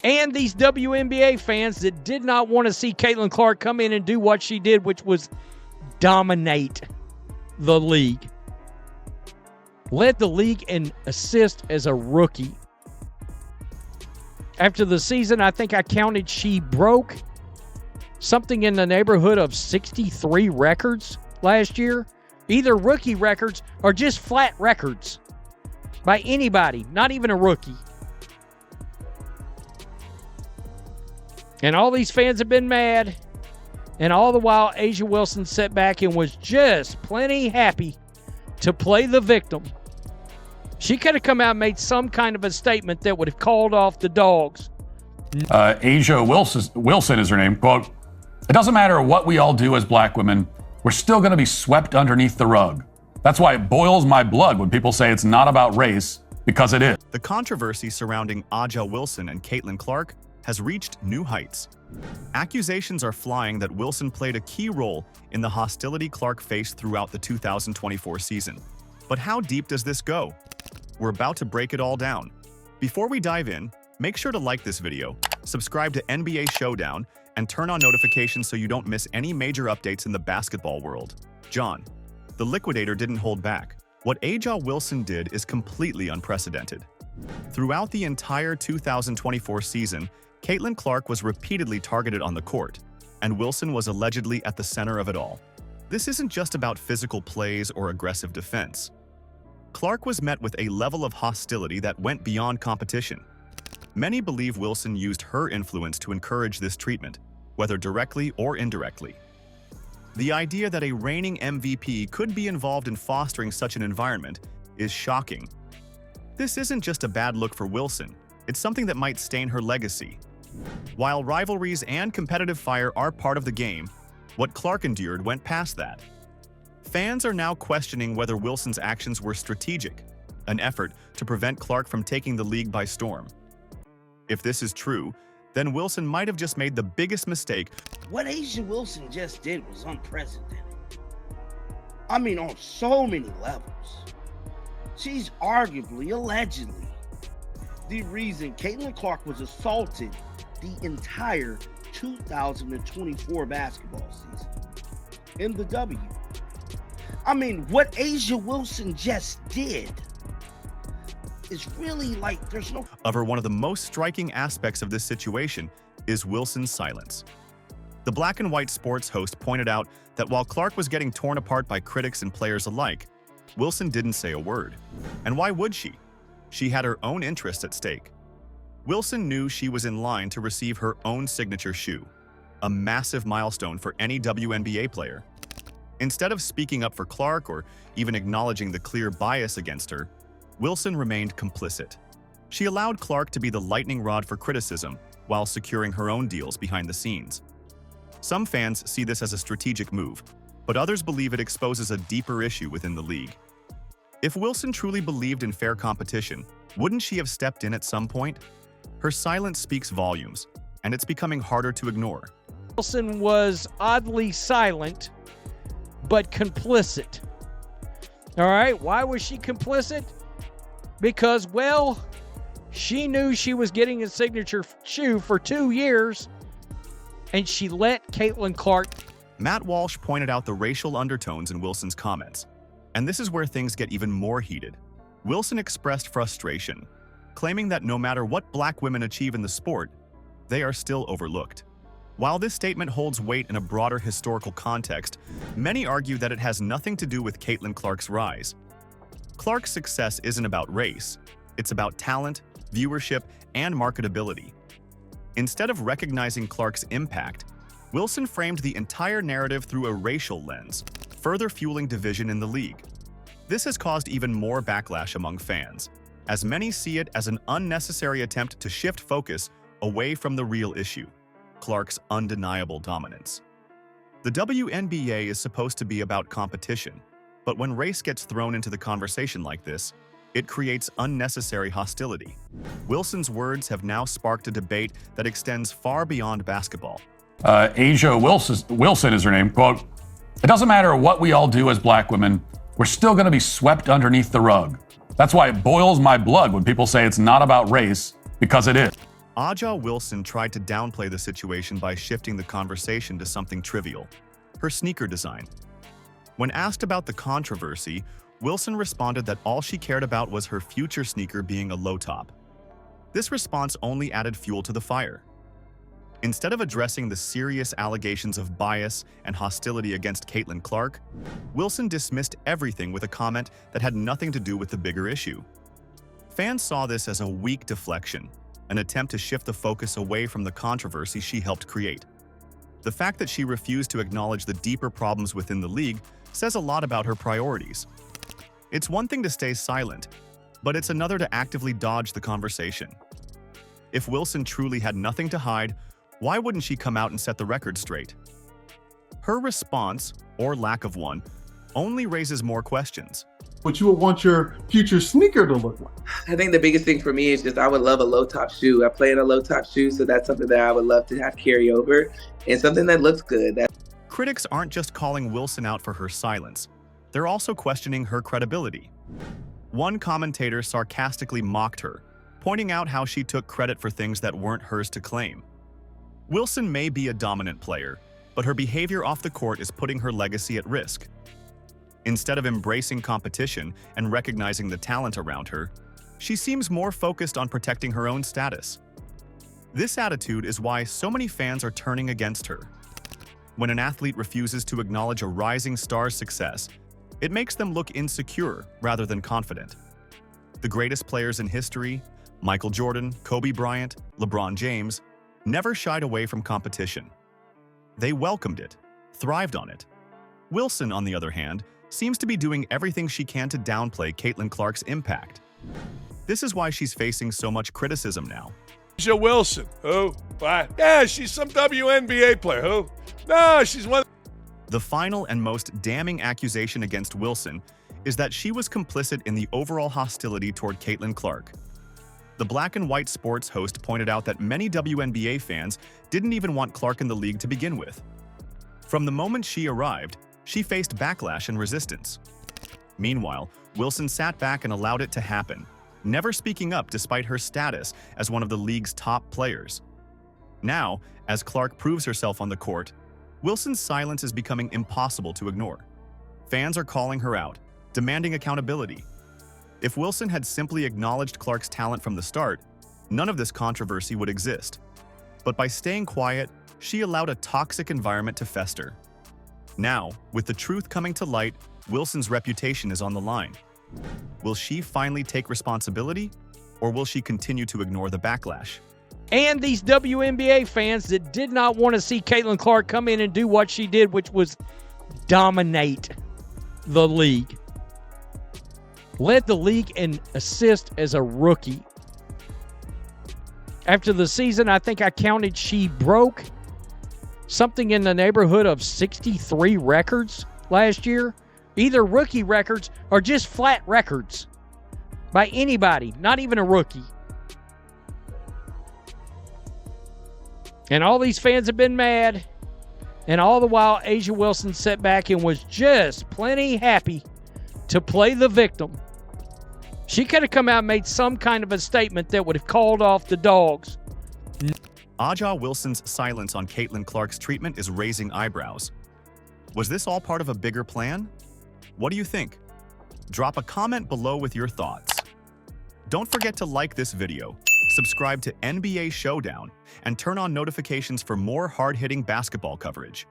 and these WNBA fans that did not want to see Caitlin Clark come in and do what she did, which was dominate the league. Led the league in assists as a rookie. After the season, I think I counted she broke something in the neighborhood of 63 records last year. Either rookie records or just flat records by anybody, not even a rookie. And all these fans have been mad. And all the while, A'ja Wilson sat back and was just plenty happy to play the victim. She could have come out and made some kind of a statement that would have called off the dogs. A'ja Wilson is her name. Quote, "It doesn't matter what we all do as black women, we're still going to be swept underneath the rug. That's why it boils my blood when people say it's not about race, because it is." The controversy surrounding A'ja Wilson and Caitlin Clark has reached new heights. Accusations are flying that Wilson played a key role in the hostility Clark faced throughout the 2024 season. But how deep does this go? We're about to break it all down. Before we dive in, make sure to like this video, subscribe to NBA Showdown, and turn on notifications so you don't miss any major updates in the basketball world. John, the Liquidator didn't hold back. What A'ja Wilson did is completely unprecedented. Throughout the entire 2024 season, Caitlin Clark was repeatedly targeted on the court, and Wilson was allegedly at the center of it all. This isn't just about physical plays or aggressive defense. Clark was met with a level of hostility that went beyond competition. Many believe Wilson used her influence to encourage this treatment, whether directly or indirectly. The idea that a reigning MVP could be involved in fostering such an environment is shocking. This isn't just a bad look for Wilson, it's something that might stain her legacy. While rivalries and competitive fire are part of the game, what Clark endured went past that. Fans are now questioning whether Wilson's actions were strategic, an effort to prevent Clark from taking the league by storm. If this is true, then Wilson might have just made the biggest mistake. What A'ja Wilson just did was unprecedented. I mean, on so many levels. She's arguably, allegedly, the reason Caitlin Clark was assaulted the entire 2024 basketball season in the W. I mean, what A'ja Wilson just did is really like, there's no... However, one of the most striking aspects of this situation is Wilson's silence. The Black and White Sports host pointed out that while Clark was getting torn apart by critics and players alike, Wilson didn't say a word. And why would she? She had her own interests at stake. Wilson knew she was in line to receive her own signature shoe, a massive milestone for any WNBA player. Instead of speaking up for Clark or even acknowledging the clear bias against her, Wilson remained complicit. She allowed Clark to be the lightning rod for criticism while securing her own deals behind the scenes. Some fans see this as a strategic move, but others believe it exposes a deeper issue within the league. If Wilson truly believed in fair competition, wouldn't she have stepped in at some point? Her silence speaks volumes, and it's becoming harder to ignore. Wilson was oddly silent, but complicit. All right, why was she complicit? Because, well, she knew she was getting a signature shoe for 2 years, and she let Caitlin Clark. Matt Walsh pointed out the racial undertones in Wilson's comments, and this is where things get even more heated. Wilson expressed frustration, claiming that no matter what black women achieve in the sport, they are still overlooked. While this statement holds weight in a broader historical context, many argue that it has nothing to do with Caitlin Clark's rise. Clark's success isn't about race, it's about talent, viewership, and marketability. Instead of recognizing Clark's impact, Wilson framed the entire narrative through a racial lens, further fueling division in the league. This has caused even more backlash among fans, as many see it as an unnecessary attempt to shift focus away from the real issue, Clark's undeniable dominance. The WNBA is supposed to be about competition, but when race gets thrown into the conversation like this, it creates unnecessary hostility. Wilson's words have now sparked a debate that extends far beyond basketball. A'ja Wilson is her name. Quote, "It doesn't matter what we all do as black women, we're still going to be swept underneath the rug. That's why it boils my blood when people say it's not about race, because it is." Aja Wilson tried to downplay the situation by shifting the conversation to something trivial: her sneaker design. When asked about the controversy, Wilson responded that all she cared about was her future sneaker being a low top. This response only added fuel to the fire. Instead of addressing the serious allegations of bias and hostility against Caitlin Clark, Wilson dismissed everything with a comment that had nothing to do with the bigger issue. Fans saw this as a weak deflection, an attempt to shift the focus away from the controversy she helped create. The fact that she refused to acknowledge the deeper problems within the league says a lot about her priorities. It's one thing to stay silent, but it's another to actively dodge the conversation. If Wilson truly had nothing to hide, why wouldn't she come out and set the record straight? Her response, or lack of one, only raises more questions. What you would want your future sneaker to look like? I think the biggest thing for me is just I would love a low top shoe. I play in a low top shoe, so that's something that I would love to have carry over and something that looks good. Critics aren't just calling Wilson out for her silence. They're also questioning her credibility. One commentator sarcastically mocked her, pointing out how she took credit for things that weren't hers to claim. Wilson may be a dominant player, but her behavior off the court is putting her legacy at risk. Instead of embracing competition and recognizing the talent around her, she seems more focused on protecting her own status. This attitude is why so many fans are turning against her. When an athlete refuses to acknowledge a rising star's success, it makes them look insecure rather than confident. The greatest players in history, Michael Jordan, Kobe Bryant, LeBron James, never shied away from competition. They welcomed it, thrived on it. Wilson, on the other hand, seems to be doing everything she can to downplay Caitlin Clark's impact. This is why she's facing so much criticism now. Asia Wilson, who? Why? Yeah, she's some WNBA player, who? No, she's one. The final and most damning accusation against Wilson is that she was complicit in the overall hostility toward Caitlin Clark. The Black and White Sports host pointed out that many WNBA fans didn't even want Clark in the league to begin with. From the moment she arrived, she faced backlash and resistance. Meanwhile, Wilson sat back and allowed it to happen, never speaking up despite her status as one of the league's top players. Now, as Clark proves herself on the court, Wilson's silence is becoming impossible to ignore. Fans are calling her out, demanding accountability. If Wilson had simply acknowledged Clark's talent from the start, none of this controversy would exist. But by staying quiet, she allowed a toxic environment to fester. Now, with the truth coming to light, Wilson's reputation is on the line. Will she finally take responsibility, or will she continue to ignore the backlash? And these WNBA fans that did not want to see Caitlin Clark come in and do what she did, which was dominate the league. Led the league in assists as a rookie. After the season, I think I counted she broke something in the neighborhood of 63 records last year. Either rookie records or just flat records by anybody, not even a rookie. And all these fans have been mad. And all the while, Asia Wilson sat back and was just plenty happy to play the victim. She could have come out and made some kind of a statement that would have called off the dogs. Aja Wilson's silence on Caitlin Clark's treatment is raising eyebrows. Was this all part of a bigger plan? What do you think? Drop a comment below with your thoughts. Don't forget to like this video, subscribe to NBA Showdown, and turn on notifications for more hard-hitting basketball coverage.